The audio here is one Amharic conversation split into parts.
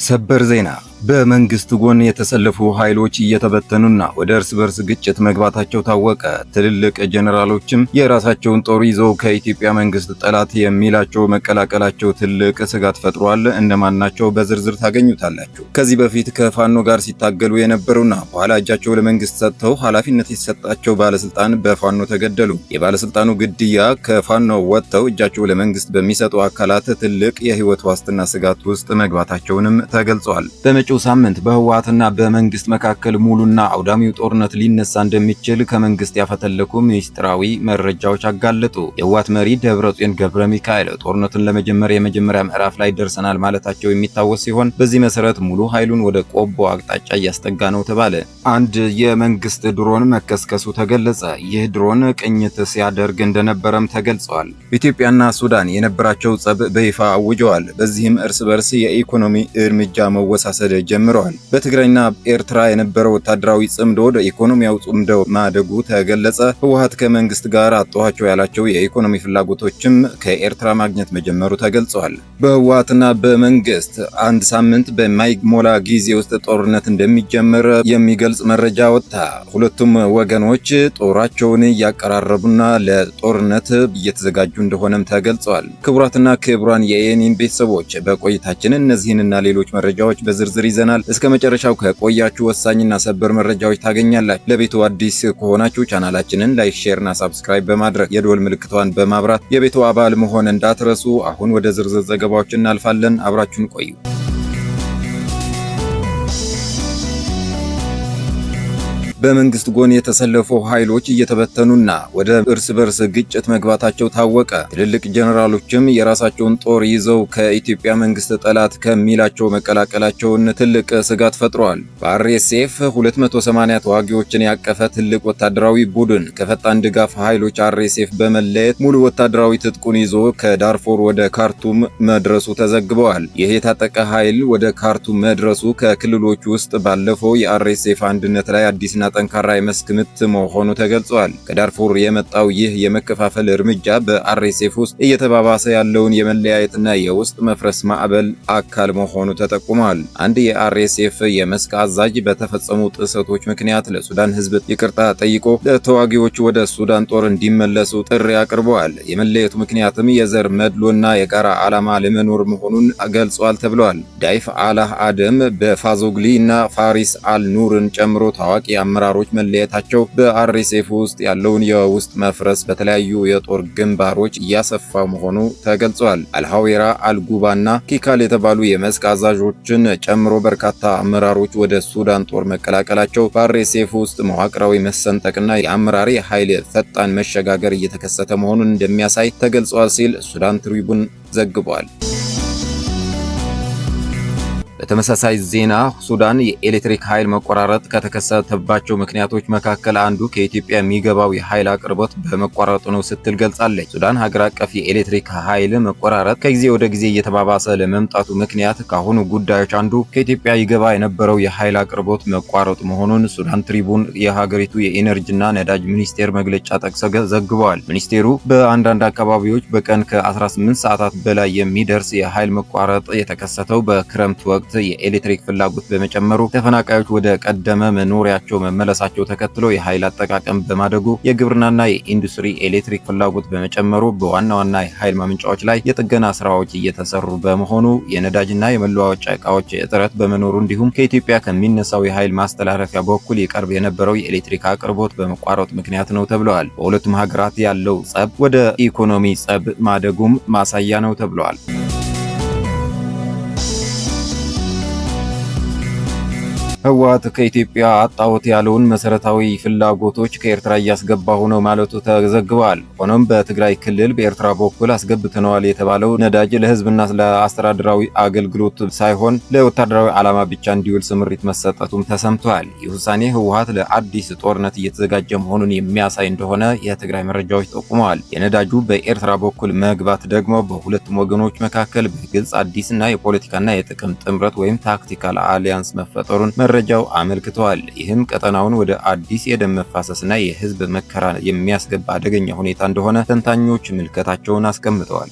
ሰበር ዜና በመንግስት ጎን የተሰለፉ ኃይሎች እየተበተኑና ወደ እርስ በርስ ግጭት መግባታቸው ታወቀ። ትልልቅ ጄኔራሎችም የራሳቸውን ጦር ይዘው ከኢትዮጵያ መንግስት ጠላት የሚላቸው መቀላቀላቸው ትልቅ ስጋት ፈጥሯል። እነማን ናቸው? በዝርዝር ታገኙታላችሁ። ከዚህ በፊት ከፋኖ ጋር ሲታገሉ የነበሩና በኋላ እጃቸው ለመንግስት ሰጥተው ኃላፊነት የተሰጣቸው ባለስልጣን በፋኖ ተገደሉ። የባለስልጣኑ ግድያ ከፋኖ ወጥተው እጃቸው ለመንግስት በሚሰጡ አካላት ትልቅ የህይወት ዋስትና ስጋት ውስጥ መግባታቸውንም ተገልጿል። በመጪው ሳምንት በህወሓትና በመንግስት መካከል ሙሉና አውዳሚው ጦርነት ሊነሳ እንደሚችል ከመንግስት ያፈተለኩ ሚስጥራዊ መረጃዎች አጋለጡ። የህወሓት መሪ ደብረጽዮን ገብረ ሚካኤል ጦርነቱን ለመጀመር የመጀመሪያ ምዕራፍ ላይ ደርሰናል ማለታቸው የሚታወስ ሲሆን በዚህ መሰረት ሙሉ ኃይሉን ወደ ቆቦ አቅጣጫ እያስጠጋ ነው ተባለ። አንድ የመንግስት ድሮን መከስከሱ ተገለጸ። ይህ ድሮን ቅኝት ሲያደርግ እንደነበረም ተገልጿል። ኢትዮጵያና ሱዳን የነበራቸው ጸብ በይፋ አውጀዋል። በዚህም እርስ በርስ የኢኮኖሚ እርምጃ መወሳሰድ ጀምረዋል። በትግራይና ኤርትራ የነበረው ወታደራዊ ጽምዶ ወደ ኢኮኖሚያዊ ጽምዶ ማደጉ ተገለጸ። ህወሓት ከመንግስት ጋር አጣኋቸው ያላቸው የኢኮኖሚ ፍላጎቶችም ከኤርትራ ማግኘት መጀመሩ ተገልጿል። በህወሓትና በመንግስት አንድ ሳምንት በማይሞላ ጊዜ ውስጥ ጦርነት እንደሚጀምር የሚገልጽ መረጃ ወጣ። ሁለቱም ወገኖች ጦራቸውን እያቀራረቡና ለጦርነት እየተዘጋጁ እንደሆነም ተገልጿል። ክቡራትና ክቡራን የየኒን ቤተሰቦች በቆይታችን እነዚህንና ሌሎች መረጃዎች በዝርዝር ይዘናል። እስከ መጨረሻው ከቆያችሁ ወሳኝና ሰበር መረጃዎች ታገኛላችሁ። ለቤቱ አዲስ ከሆናችሁ ቻናላችንን ላይክ፣ ሼር እና ሳብስክራይብ በማድረግ የደወል ምልክቷን በማብራት የቤቱ አባል መሆን እንዳትረሱ። አሁን ወደ ዝርዝር ዘገባዎች እናልፋለን። አብራችሁን ቆዩ። በመንግስት ጎን የተሰለፉ ኃይሎች እየተበተኑና ወደ እርስ በርስ ግጭት መግባታቸው ታወቀ። ትልልቅ ጄኔራሎችም የራሳቸውን ጦር ይዘው ከኢትዮጵያ መንግስት ጠላት ከሚላቸው መቀላቀላቸውን ትልቅ ስጋት ፈጥሯል። በአርኤስኤፍ 280 ተዋጊዎችን ያቀፈ ትልቅ ወታደራዊ ቡድን ከፈጣን ድጋፍ ኃይሎች አርኤስኤፍ በመለየት ሙሉ ወታደራዊ ትጥቁን ይዞ ከዳርፎር ወደ ካርቱም መድረሱ ተዘግበዋል። ይህ የታጠቀ ኃይል ወደ ካርቱም መድረሱ ከክልሎች ውስጥ ባለፈው የአርኤስኤፍ አንድነት ላይ አዲስና ጠንካራ የመስክ ምት መሆኑ ተገልጿል። ከዳርፉር የመጣው ይህ የመከፋፈል እርምጃ በአርኤስኤፍ ውስጥ እየተባባሰ ያለውን የመለያየትና የውስጥ መፍረስ ማዕበል አካል መሆኑ ተጠቁሟል። አንድ የአርኤስኤፍ የመስክ አዛዥ በተፈጸሙ ጥሰቶች ምክንያት ለሱዳን ህዝብ ይቅርታ ጠይቆ ለተዋጊዎቹ ወደ ሱዳን ጦር እንዲመለሱ ጥሪ አቅርበዋል። የመለየቱ ምክንያትም የዘር መድሎና የጋራ ዓላማ ለመኖር መሆኑን ገልጿል ተብሏል። ዳይፍ አላህ አደም በፋዞግሊ እና ፋሪስ አልኑርን ጨምሮ ታዋቂ አመራሮች መለየታቸው በአርኤስኤፍ ውስጥ ያለውን የውስጥ መፍረስ በተለያዩ የጦር ግንባሮች እያሰፋ መሆኑ ተገልጿል። አልሃዌራ፣ አልጉባና ኪካል የተባሉ የመስክ አዛዦችን ጨምሮ በርካታ አመራሮች ወደ ሱዳን ጦር መቀላቀላቸው በአርኤስኤፍ ውስጥ መዋቅራዊ መሰንጠቅና የአመራር ኃይል ፈጣን መሸጋገር እየተከሰተ መሆኑን እንደሚያሳይ ተገልጿል ሲል ሱዳን ትሪቡን ዘግቧል። በተመሳሳይ ዜና ሱዳን የኤሌክትሪክ ኃይል መቆራረጥ ከተከሰተባቸው ምክንያቶች መካከል አንዱ ከኢትዮጵያ የሚገባው የኃይል አቅርቦት በመቋረጡ ነው ስትል ገልጻለች። ሱዳን ሀገር አቀፍ የኤሌክትሪክ ኃይል መቆራረጥ ከጊዜ ወደ ጊዜ እየተባባሰ ለመምጣቱ ምክንያት ከሆኑ ጉዳዮች አንዱ ከኢትዮጵያ ይገባ የነበረው የኃይል አቅርቦት መቋረጡ መሆኑን ሱዳን ትሪቡን የሀገሪቱ የኢነርጂና ነዳጅ ሚኒስቴር መግለጫ ጠቅሰው ዘግበዋል። ሚኒስቴሩ በአንዳንድ አካባቢዎች በቀን ከ18 ሰዓታት በላይ የሚደርስ የኃይል መቋረጥ የተከሰተው በክረምት ወቅት የኤሌክትሪክ ፍላጎት በመጨመሩ ተፈናቃዮች ወደ ቀደመ መኖሪያቸው መመለሳቸው ተከትሎ የኃይል አጠቃቀም በማደጉ የግብርናና የኢንዱስትሪ ኤሌክትሪክ ፍላጎት በመጨመሩ በዋና ዋና የኃይል ማመንጫዎች ላይ የጥገና ስራዎች እየተሰሩ በመሆኑ የነዳጅና የመለዋወጫ ዕቃዎች እጥረት በመኖሩ እንዲሁም ከኢትዮጵያ ከሚነሳው የኃይል ማስተላለፊያ በኩል ይቀርብ የነበረው የኤሌክትሪክ አቅርቦት በመቋረጥ ምክንያት ነው ተብለዋል። በሁለቱም ሀገራት ያለው ጸብ ወደ ኢኮኖሚ ጸብ ማደጉም ማሳያ ነው ተብለዋል። ህወሓት ከኢትዮጵያ አጣሁት ያለውን መሰረታዊ ፍላጎቶች ከኤርትራ እያስገባሁ ነው ማለቱ ተዘግቧል። ሆኖም በትግራይ ክልል በኤርትራ በኩል አስገብተነዋል የተባለው ነዳጅ ለህዝብና ለአስተዳደራዊ አገልግሎት ሳይሆን ለወታደራዊ ዓላማ ብቻ እንዲውል ስምሪት መሰጠቱም ተሰምቷል። ይህ ውሳኔ ህወሓት ለአዲስ ጦርነት እየተዘጋጀ መሆኑን የሚያሳይ እንደሆነ የትግራይ መረጃዎች ጠቁመዋል። የነዳጁ በኤርትራ በኩል መግባት ደግሞ በሁለቱም ወገኖች መካከል በግልጽ አዲስና የፖለቲካና የጥቅም ጥምረት ወይም ታክቲካል አሊያንስ መፈጠሩን መረጃው አመልክተዋል። ይህም ቀጠናውን ወደ አዲስ የደም መፋሰስና የህዝብ መከራ የሚያስገባ አደገኛ ሁኔታ እንደሆነ ተንታኞች ምልከታቸውን አስቀምጠዋል።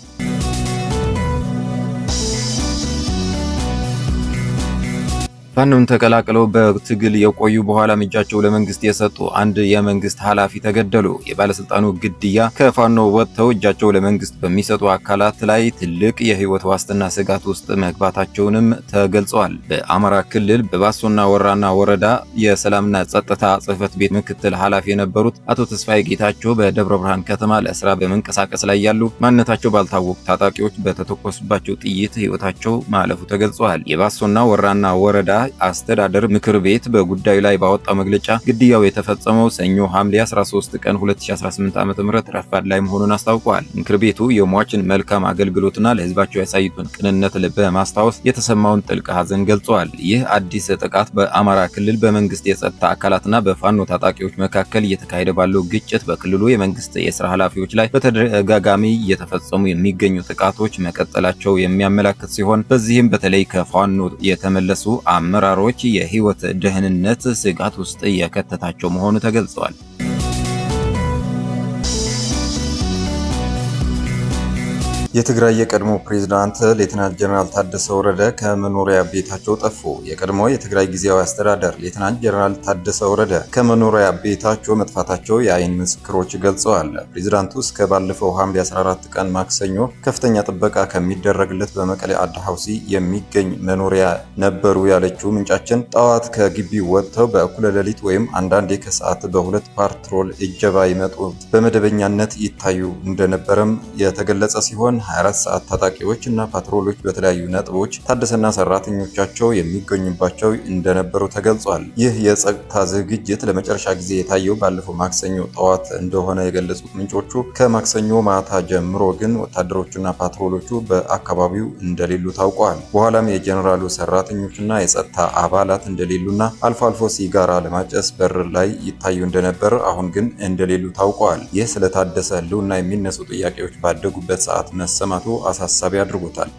ፋኖን ተቀላቅለው በትግል የቆዩ በኋላም እጃቸው ለመንግስት የሰጡ አንድ የመንግስት ኃላፊ ተገደሉ። የባለስልጣኑ ግድያ ከፋኖ ወጥተው እጃቸው ለመንግስት በሚሰጡ አካላት ላይ ትልቅ የህይወት ዋስትና ስጋት ውስጥ መግባታቸውንም ተገልጸዋል። በአማራ ክልል በባሶና ወራና ወረዳ የሰላምና ጸጥታ ጽህፈት ቤት ምክትል ኃላፊ የነበሩት አቶ ተስፋዬ ጌታቸው በደብረ ብርሃን ከተማ ለስራ በመንቀሳቀስ ላይ ያሉ ማንነታቸው ባልታወቁ ታጣቂዎች በተተኮሱባቸው ጥይት ህይወታቸው ማለፉ ተገልጿል። የባሶና ወራና ወረዳ አስተዳደር ምክር ቤት በጉዳዩ ላይ ባወጣው መግለጫ ግድያው የተፈጸመው ሰኞ ሐምሌ 13 ቀን 2018 ዓ.ም ረፋድ ላይ መሆኑን አስታውቋል። ምክር ቤቱ የሟችን መልካም አገልግሎትና ለህዝባቸው ያሳዩትን ቅንነት በማስታወስ የተሰማውን ጥልቅ ሐዘን ገልጿል። ይህ አዲስ ጥቃት በአማራ ክልል በመንግስት የጸጥታ አካላትና በፋኖ ታጣቂዎች መካከል እየተካሄደ ባለው ግጭት በክልሉ የመንግስት የስራ ኃላፊዎች ላይ በተደጋጋሚ እየተፈጸሙ የሚገኙ ጥቃቶች መቀጠላቸው የሚያመላክት ሲሆን በዚህም በተለይ ከፋኖ የተመለሱ አመራሮች የህይወት ደህንነት ስጋት ውስጥ የከተታቸው መሆኑ ተገልጿል። የትግራይ የቀድሞ ፕሬዝዳንት ሌተናንት ጀነራል ታደሰ ወረደ ከመኖሪያ ቤታቸው ጠፉ። የቀድሞ የትግራይ ጊዜያዊ አስተዳደር ሌተናንት ጀነራል ታደሰ ወረደ ከመኖሪያ ቤታቸው መጥፋታቸው የአይን ምስክሮች ገልጸዋል። ፕሬዝዳንቱ እስከ ባለፈው ሐምሌ 14 ቀን ማክሰኞ ከፍተኛ ጥበቃ ከሚደረግለት በመቀሌ አዲ ሐውሲ የሚገኝ መኖሪያ ነበሩ ያለችው ምንጫችን ጠዋት ከግቢው ወጥተው በእኩለ ሌሊት ወይም አንዳንዴ ከሰዓት በሁለት ፓትሮል እጀባ ይመጡ በመደበኛነት ይታዩ እንደነበረም የተገለጸ ሲሆን 24 ሰዓት ታጣቂዎች እና ፓትሮሎች በተለያዩ ነጥቦች ታደሰና ሰራተኞቻቸው የሚገኙባቸው እንደነበሩ ተገልጿል። ይህ የጸጥታ ዝግጅት ለመጨረሻ ጊዜ የታየው ባለፈው ማክሰኞ ጠዋት እንደሆነ የገለጹት ምንጮቹ ከማክሰኞ ማታ ጀምሮ ግን ወታደሮቹና ፓትሮሎቹ በአካባቢው እንደሌሉ ታውቋል። በኋላም የጀኔራሉ ሰራተኞችና የጸጥታ አባላት እንደሌሉና አልፎ አልፎ ሲጋራ ለማጨስ በር ላይ ይታዩ እንደነበር አሁን ግን እንደሌሉ ታውቋል። ይህ ስለታደሰ ህልውና የሚነሱ ጥያቄዎች ባደጉበት ሰዓት መሰማቱ አሳሳቢ አድርጎታል።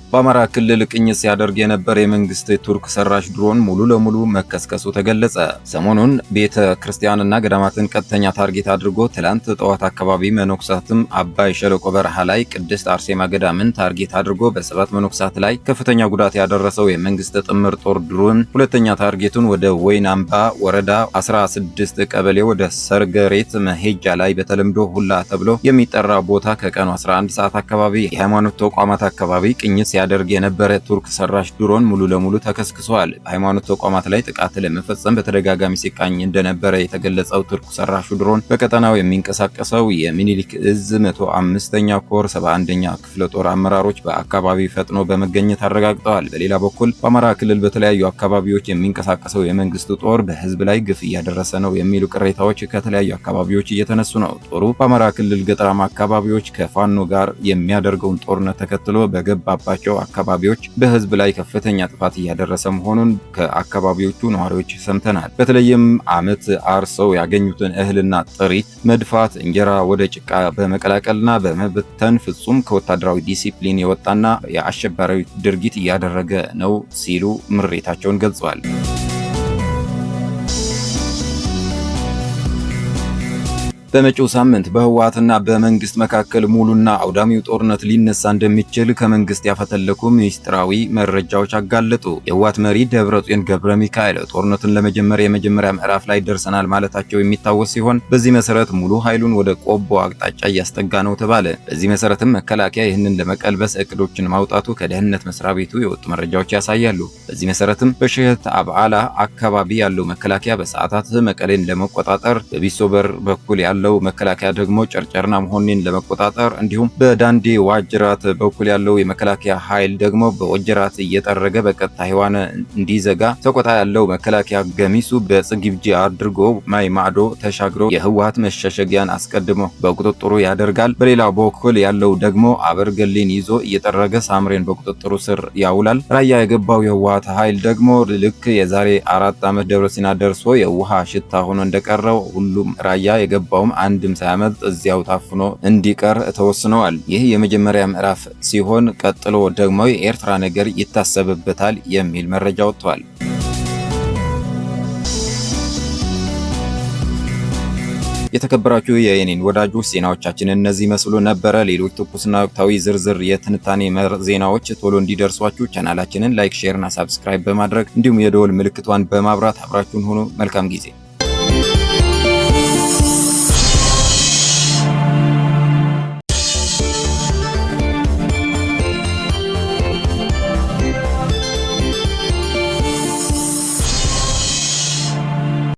በአማራ ክልል ቅኝት ሲያደርግ የነበረ የመንግስት ቱርክ ሰራሽ ድሮን ሙሉ ለሙሉ መከስከሱ ተገለጸ። ሰሞኑን ቤተ ክርስቲያንና ገዳማትን ቀጥተኛ ታርጌት አድርጎ ትላንት ጠዋት አካባቢ መነኮሳትም አባይ ሸለቆ በረሃ ላይ ቅድስት አርሴማ ገዳምን ታርጌት አድርጎ በ7 መነኮሳት ላይ ከፍተኛ ጉዳት ያደረሰው የመንግስት ጥምር ጦር ድሮን ሁለተኛ ታርጌቱን ወደ ወይን አምባ ወረዳ 16 ቀበሌ ወደ ሰርገሬት መሄጃ ላይ በተለምዶ ሁላ ተብሎ የሚጠራ ቦታ ከቀኑ 11 ሰዓት አካባቢ የሃይማኖት ተቋማት አካባቢ ቅኝት ሲያደርግ የነበረ ቱርክ ሰራሽ ድሮን ሙሉ ለሙሉ ተከስክሷል። በሃይማኖት ተቋማት ላይ ጥቃት ለመፈጸም በተደጋጋሚ ሲቃኝ እንደነበረ የተገለጸው ቱርክ ሰራሹ ድሮን በቀጠናው የሚንቀሳቀሰው የሚኒሊክ እዝ 105ኛ ኮር 71ኛ ክፍለ ጦር አመራሮች በአካባቢው ፈጥኖ በመገኘት አረጋግጠዋል። በሌላ በኩል በአማራ ክልል በተለያዩ አካባቢዎች የሚንቀሳቀሰው የመንግስት ጦር በህዝብ ላይ ግፍ እያደረሰ ነው የሚሉ ቅሬታዎች ከተለያዩ አካባቢዎች እየተነሱ ነው። ጦሩ በአማራ ክልል ገጠራማ አካባቢዎች ከፋኖ ጋር የሚያደርገውን ጦርነት ተከትሎ በገባባቸው አካባቢዎች በህዝብ ላይ ከፍተኛ ጥፋት እያደረሰ መሆኑን ከአካባቢዎቹ ነዋሪዎች ሰምተናል። በተለይም ዓመት አርሰው ያገኙትን እህልና ጥሪት መድፋት፣ እንጀራ ወደ ጭቃ በመቀላቀልና በመበተን ፍጹም ከወታደራዊ ዲሲፕሊን የወጣና የአሸባሪ ድርጊት እያደረገ ነው ሲሉ ምሬታቸውን ገልጸዋል። በመጪው ሳምንት በህወሓትና በመንግስት መካከል ሙሉና አውዳሚው ጦርነት ሊነሳ እንደሚችል ከመንግስት ያፈተለኩ ሚስጥራዊ መረጃዎች አጋለጡ። የህወሓት መሪ ደብረጽዮን ገብረ ሚካኤል ጦርነቱን ለመጀመር የመጀመሪያ ምዕራፍ ላይ ደርሰናል ማለታቸው የሚታወስ ሲሆን በዚህ መሰረት ሙሉ ኃይሉን ወደ ቆቦ አቅጣጫ እያስጠጋ ነው ተባለ። በዚህ መሰረትም መከላከያ ይህንን ለመቀልበስ እቅዶችን ማውጣቱ ከደህንነት መስሪያ ቤቱ የወጡ መረጃዎች ያሳያሉ። በዚህ መሰረትም በሽህት አብዓላ አካባቢ ያለው መከላከያ በሰዓታት መቀሌን ለመቆጣጠር፣ በቢሶበር በኩል ያለው መከላከያ ደግሞ ጨርጨርና መሆኔን ለመቆጣጠር እንዲሁም በዳንዴ ዋጅራት በኩል ያለው የመከላከያ ኃይል ደግሞ በወጀራት እየጠረገ በቀጥታ ህዋነ እንዲዘጋ፣ ሰቆጣ ያለው መከላከያ ገሚሱ በጽግብጂ አድርጎ ማይ ማዶ ተሻግሮ የህወሓት መሸሸጊያን አስቀድሞ በቁጥጥሩ ያደርጋል። በሌላው በኩል ያለው ደግሞ አበርገሌን ይዞ እየጠረገ ሳምሬን በቁጥጥሩ ስር ያውላል። ራያ የገባው የህወሓት ኃይል ደግሞ ልክ የዛሬ 4 ዓመት ደብረሲና ደርሶ የውሃ ሽታ ሆኖ እንደቀረው ሁሉም ራያ የገባውም አንድም ሳያመልጥ እዚያው ታፍኖ እንዲቀር ተወስነዋል። ይህ የመጀመሪያ ምዕራፍ ሲሆን ቀጥሎ ደግሞ የኤርትራ ነገር ይታሰብበታል የሚል መረጃ ወጥቷል። የተከበራችሁ የኔን ወዳጆች ዜናዎቻችን እነዚህ መስሎ ነበረ። ሌሎች ትኩስና ወቅታዊ ዝርዝር የትንታኔ ዜናዎች ቶሎ እንዲደርሷችሁ ቻናላችንን ላይክ፣ ሼር እና ሳብስክራይብ በማድረግ እንዲሁም የደወል ምልክቷን በማብራት አብራችሁን ሆኖ መልካም ጊዜ